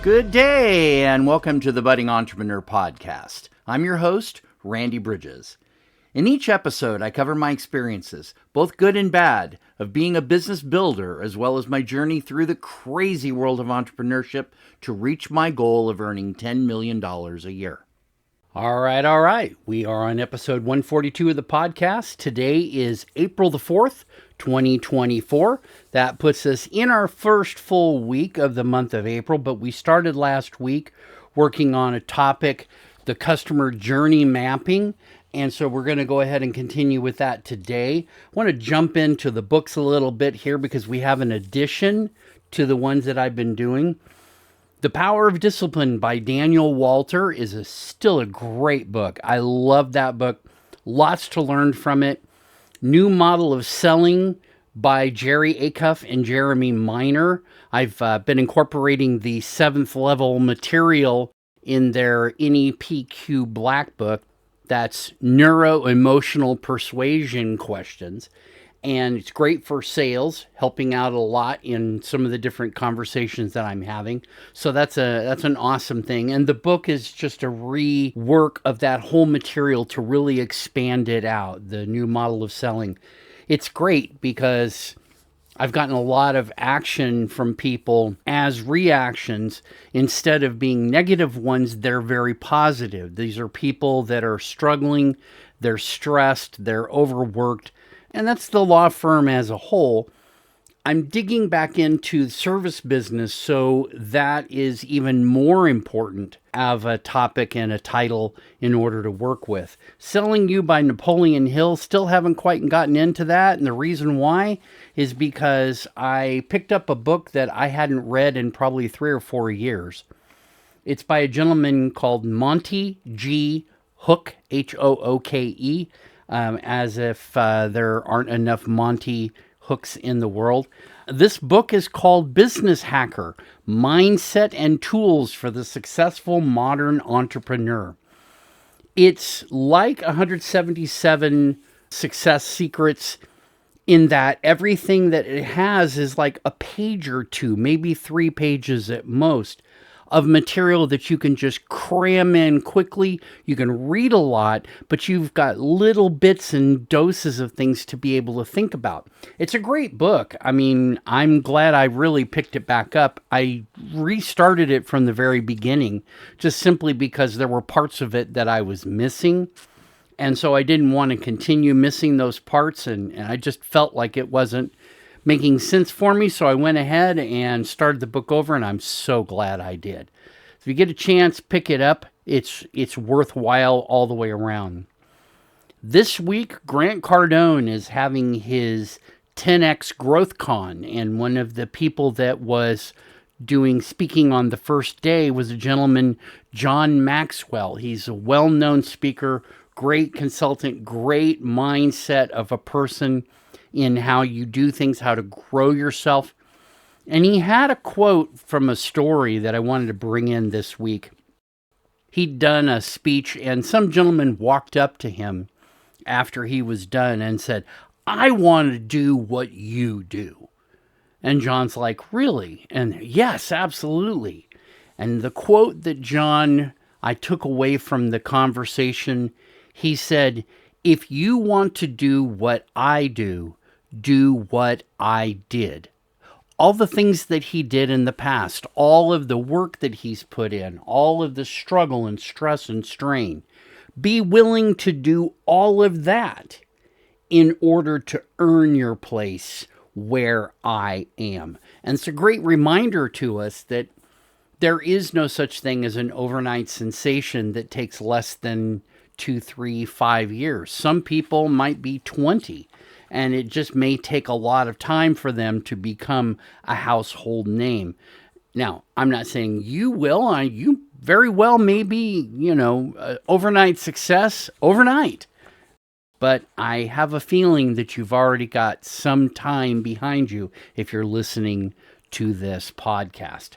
Good day, and welcome to the Budding Entrepreneur Podcast. I'm your host, Randy Bridges. In each episode, I cover my experiences, both good and bad, of being a business builder, as well as my journey through the crazy world of entrepreneurship to reach my goal of earning $10 million a year. All right. We are on episode 142 of the podcast. Today is April the 4th, 2024. That puts us in our first full week of the month of April, but we started last week working on a topic, the customer journey mapping. And so we're going to go ahead and continue with that today. I want to jump into the books a little bit here because we have an addition to the ones that I've been doing. The Power of Discipline by Daniel Walter is still a great book. I love that book. Lots to learn from it. New Model of Selling by Jerry Acuff and Jeremy Miner. I've been incorporating the 7th level material in their NEPQ Black Book. That's neuro-emotional persuasion questions. And it's great for sales, helping out a lot in some of the different conversations that I'm having. So that's an awesome thing. And the book is just a rework of that whole material to really expand it out, the new model of selling. It's great because I've gotten a lot of action from people as reactions. Instead of being negative ones, they're very positive. These are people that are struggling, they're stressed, they're overworked. And that's the law firm as a whole. I'm digging back into the service business, so that is even more important of a topic and a title in order to work with. Selling You by Napoleon Hill, still haven't quite gotten into that, and the reason why is because I picked up a book that I hadn't read in probably 3 or 4 years. It's by a gentleman called Monty G. Hooke, Hooke. As if there aren't enough Monty Hooks in the world. This book is called Business Hacker, Mindset and Tools for the Successful Modern Entrepreneur. It's like 177 Success Secrets in that everything that it has is like a page or two, maybe 3 pages at most, of material that you can just cram in quickly. You can read a lot, but you've got little bits and doses of things to be able to think about. It's a great book. I mean, I'm glad I really picked it back up. I restarted it from the very beginning, just simply because there were parts of it that I was missing. And so I didn't want to continue missing those parts, and I just felt like it wasn't making sense for me, so I went ahead and started the book over, and I'm so glad I did. If you get a chance, pick it up. It's worthwhile all the way around. This week, Grant Cardone is having his 10X Growth Con, and one of the people that was speaking on the first day was a gentleman, John Maxwell. He's a well-known speaker, great consultant, great mindset of a person in how you do things, how to grow yourself. And he had a quote from a story that I wanted to bring in this week. He'd done a speech, and some gentleman walked up to him after he was done and said, "I want to do what you do." And John's like, "Really?" And yes, absolutely. And the quote that I took away from the conversation, he said, "If you want to do what I do what I did." All the things that he did in the past, all of the work that he's put in, all of the struggle and stress and strain, be willing to do all of that in order to earn your place where I am. And it's a great reminder to us that there is no such thing as an overnight sensation that takes less than 2, 3, 5 years. Some people might be 20. And it just may take a lot of time for them to become a household name. Now, I'm not saying you will. You very well may be, overnight success overnight. But I have a feeling that you've already got some time behind you if you're listening to this podcast.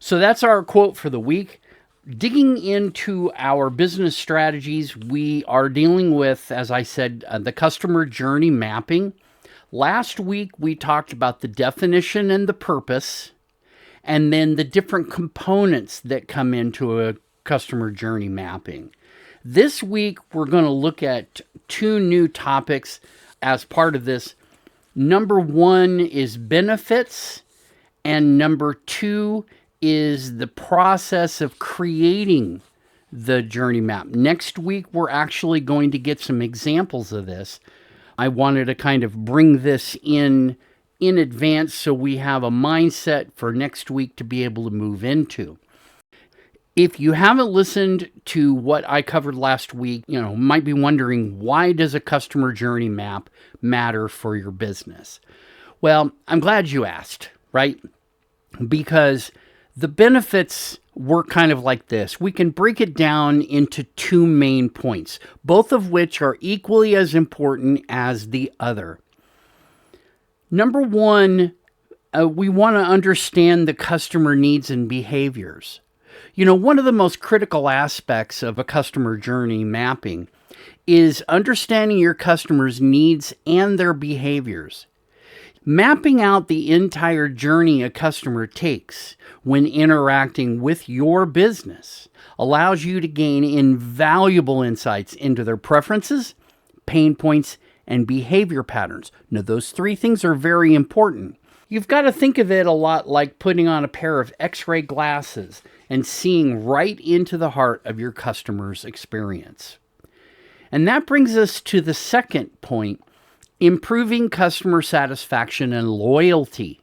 So that's our quote for the week. Digging into our business strategies, we are dealing with, as I said, the customer journey mapping. Last week, we talked about the definition and the purpose. and then the different components that come into a customer journey mapping. This week, we're going to look at 2 new topics as part of this. Number 1 is benefits, and number 2 is the process of creating the journey map. Next week, we're actually going to get some examples of this. I wanted to kind of bring this in advance so we have a mindset for next week to be able to move into. If you haven't listened to what I covered last week, you might be wondering, why does a customer journey map matter for your business? Well, I'm glad you asked, right? Because the benefits work kind of like this. We can break it down into 2 main points, both of which are equally as important as the other. Number 1, we want to understand the customer needs and behaviors. One of the most critical aspects of a customer journey mapping is understanding your customers' needs and their behaviors. Mapping out the entire journey a customer takes when interacting with your business allows you to gain invaluable insights into their preferences, pain points, and behavior patterns. Now, those 3 things are very important. You've got to think of it a lot like putting on a pair of X-ray glasses and seeing right into the heart of your customer's experience. And that brings us to the second point, improving customer satisfaction and loyalty.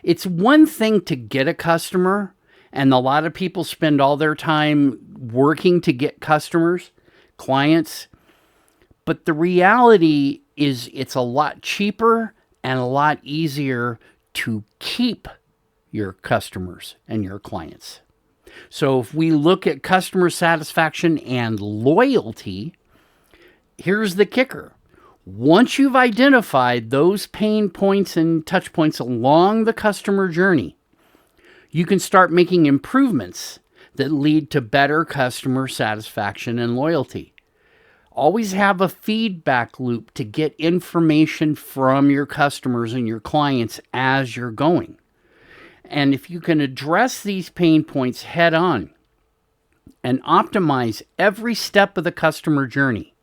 It's one thing to get a customer, and a lot of people spend all their time working to get customers, clients, but the reality is it's a lot cheaper and a lot easier to keep your customers and your clients. So if we look at customer satisfaction and loyalty, here's the kicker. Once you've identified those pain points and touch points along the customer journey, you can start making improvements that lead to better customer satisfaction and loyalty. Always have a feedback loop to get information from your customers and your clients as you're going. And if you can address these pain points head on and optimize every step of the customer journey,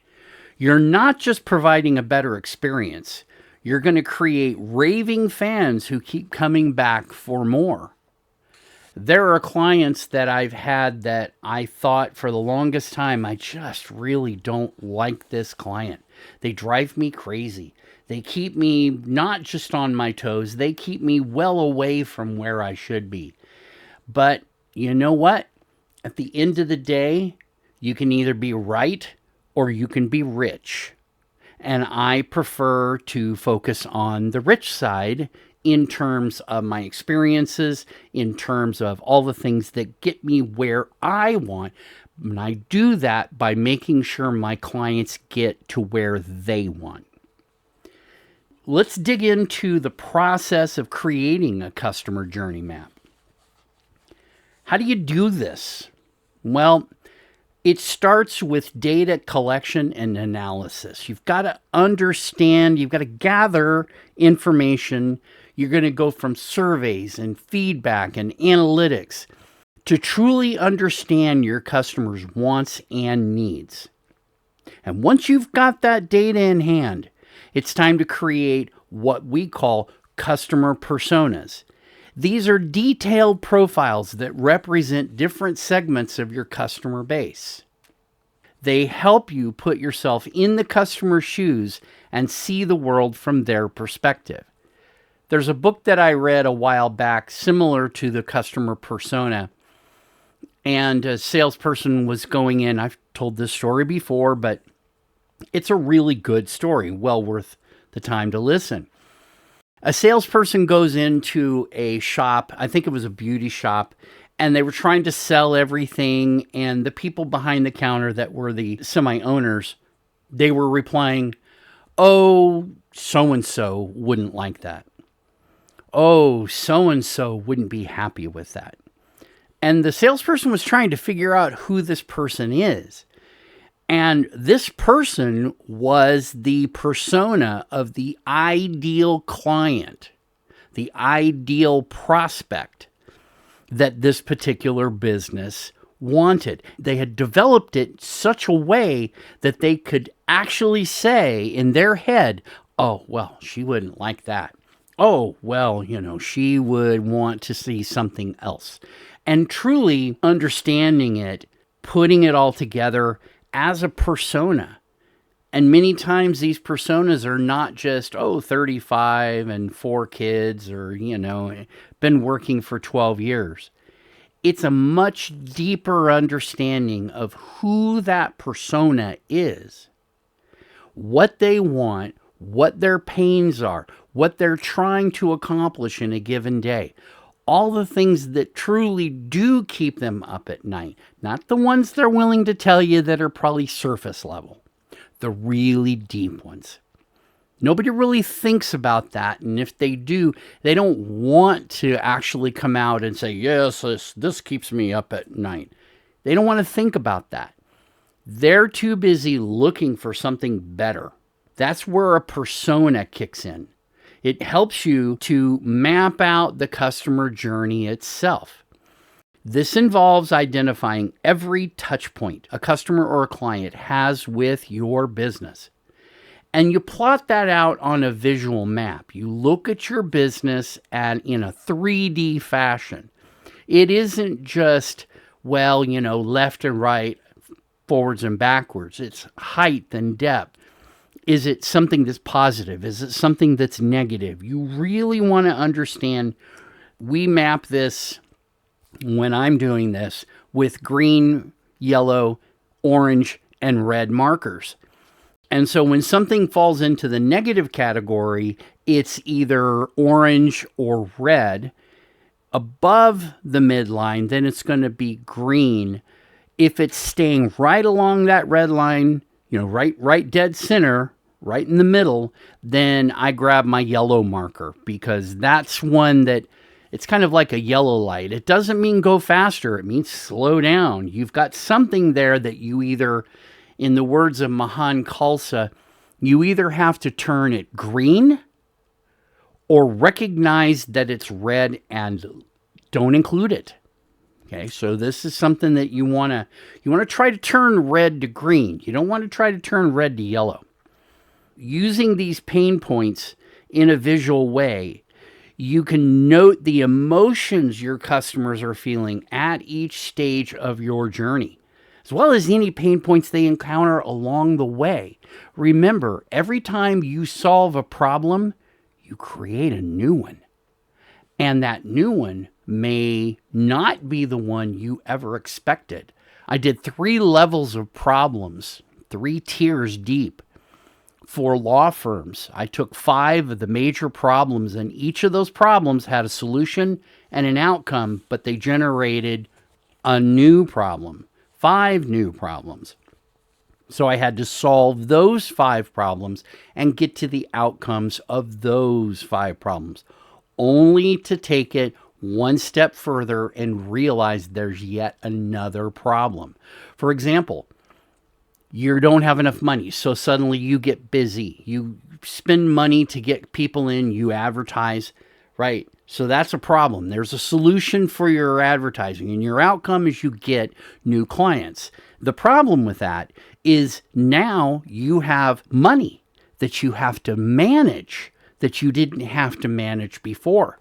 you're not just providing a better experience, you're going to create raving fans who keep coming back for more. There are clients that I've had that I thought for the longest time, I just really don't like this client. They drive me crazy. They keep me not just on my toes, they keep me well away from where I should be. But you know what? At the end of the day, you can either be right or you can be rich. And I prefer to focus on the rich side in terms of my experiences, in terms of all the things that get me where I want. And I do that by making sure my clients get to where they want. Let's dig into the process of creating a customer journey map. How do you do this? Well, it starts with data collection and analysis. You've got to understand, you've got to gather information. You're going to go from surveys and feedback and analytics to truly understand your customers' wants and needs. And once you've got that data in hand, it's time to create what we call customer personas. These are detailed profiles that represent different segments of your customer base. They help you put yourself in the customer's shoes and see the world from their perspective. There's a book that I read a while back similar to the customer persona, and a salesperson was going in. I've told this story before, but it's a really good story, well worth the time to listen. A salesperson goes into a shop, I think it was a beauty shop, and they were trying to sell everything, and the people behind the counter that were the semi-owners, they were replying, "Oh, so-and-so wouldn't like that. Oh, so-and-so wouldn't be happy with that." And the salesperson was trying to figure out who this person is. And this person was the persona of the ideal client, the ideal prospect that this particular business wanted. They had developed it such a way that they could actually say in their head, oh, well, she wouldn't like that. Oh, well, she would want to see something else. And truly understanding it, putting it all together as a persona. And many times these personas are not just, 35 and 4 kids or, been working for 12 years. It's a much deeper understanding of who that persona is, what they want, what their pains are, what they're trying to accomplish in a given day. All the things that truly do keep them up at night, not the ones they're willing to tell you that are probably surface level. The really deep ones. Nobody really thinks about that. And if they do, they don't want to actually come out and say, yes, this keeps me up at night. They don't want to think about that. They're too busy looking for something better. That's where a persona kicks in. It helps you to map out the customer journey itself. This involves identifying every touch point a customer or a client has with your business. And you plot that out on a visual map. You look at your business in a 3D fashion. It isn't just, left and right, forwards and backwards. It's height and depth. Is it something that's positive? Is it something that's negative? You really want to understand. We map this when I'm doing this with green, yellow, orange, and red markers. And so when something falls into the negative category, it's either orange or red. Above the midline, then it's going to be green. If it's staying right along that red line, right dead center, right in the middle, then I grab my yellow marker because that's one that it's kind of like a yellow light. It doesn't mean go faster. It means slow down. You've got something there that you either, in the words of Mahan Khalsa, you either have to turn it green or recognize that it's red and don't include it. Okay, so this is something that you want to try to turn red to green. You don't want to try to turn red to yellow. Using these pain points in a visual way, you can note the emotions your customers are feeling at each stage of your journey, as well as any pain points they encounter along the way. Remember, every time you solve a problem, you create a new one. And that new one may not be the one you ever expected. I did 3 levels of problems, 3 tiers deep. For law firms, I took 5 of the major problems, and each of those problems had a solution and an outcome, but they generated a new problem, 5 new problems. So I had to solve those 5 problems and get to the outcomes of those 5 problems, only to take it one step further and realize there's yet another problem. For example, you don't have enough money, so suddenly you get busy. You spend money to get people in, you advertise, right? So that's a problem. There's a solution for your advertising, and your outcome is you get new clients. The problem with that is now you have money that you have to manage that you didn't have to manage before.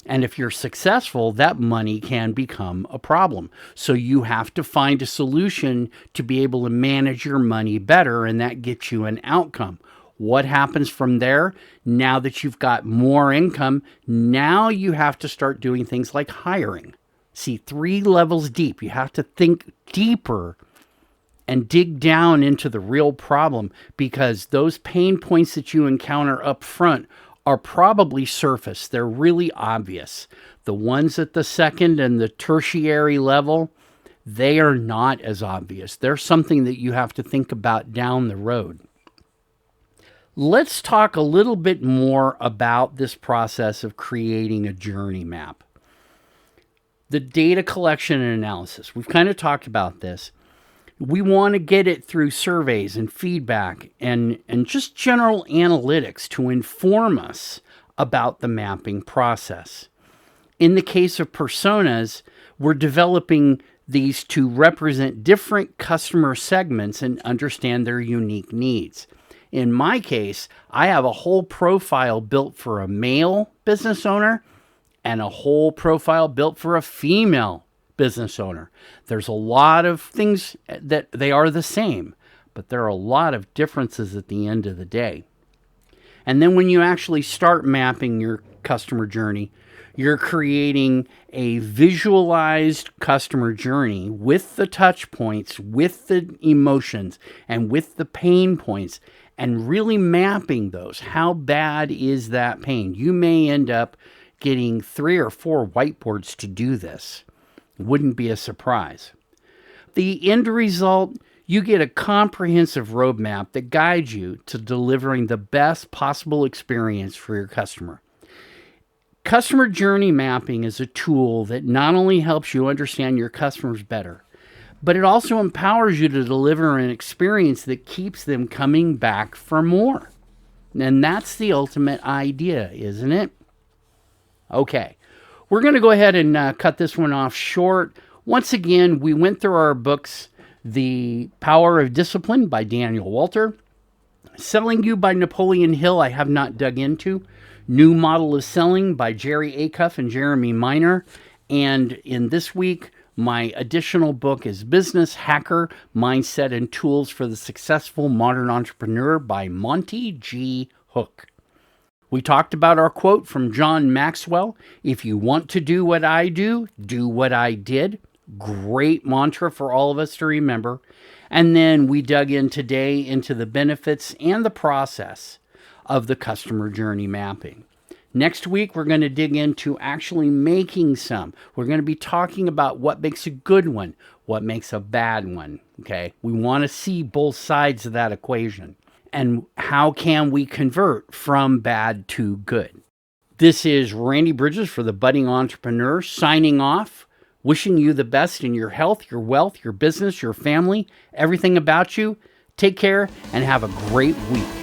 And if you're successful, that money can become a problem. So you have to find a solution to be able to manage your money better, and that gets you an outcome. What happens from there? Now that you've got more income, now you have to start doing things like hiring. See, 3 levels deep. You have to think deeper and dig down into the real problem, because those pain points that you encounter up front are probably surface. They're really obvious. The ones at the second and the tertiary level, they are not as obvious. They're something that you have to think about down the road. Let's talk a little bit more about this process of creating a journey map. The data collection and analysis. We've kind of talked about this. We want to get it through surveys and feedback and just general analytics to inform us about the mapping process. In the case of personas, we're developing these to represent different customer segments and understand their unique needs. In my case, I have a whole profile built for a male business owner and a whole profile built for a female business owner. There's a lot of things that they are the same, but there are a lot of differences at the end of the day. And then when you actually start mapping your customer journey, you're creating a visualized customer journey with the touch points, with the emotions, and with the pain points, and really mapping those. How bad is that pain? You may end up getting 3 or 4 whiteboards to do this. Wouldn't be a surprise. The end result, you get a comprehensive roadmap that guides you to delivering the best possible experience for your customer. Customer journey mapping is a tool that not only helps you understand your customers better, but it also empowers you to deliver an experience that keeps them coming back for more. And that's the ultimate idea, isn't it? Okay, we're going to go ahead and cut this one off short. Once again, we went through our books, The Power of Discipline by Daniel Walter, Selling You by Napoleon Hill, I have not dug into, New Model of Selling by Jerry Acuff and Jeremy Miner, and in this week, my additional book is Business Hacker, Mindset and Tools for the Successful Modern Entrepreneur by Monty G. Hook. We talked about our quote from John Maxwell, if you want to do what I do what I did. Great mantra for all of us to remember. And then we dug in today into the benefits and the process of the customer journey mapping. Next week, we're going to dig into actually making some. We're going to be talking about what makes a good one, what makes a bad one, okay? We want to see both sides of that equation. And how can we convert from bad to good? This is Randy Bridges for The Budding Entrepreneur, signing off, wishing you the best in your health, your wealth, your business, your family, everything about you. Take care and have a great week.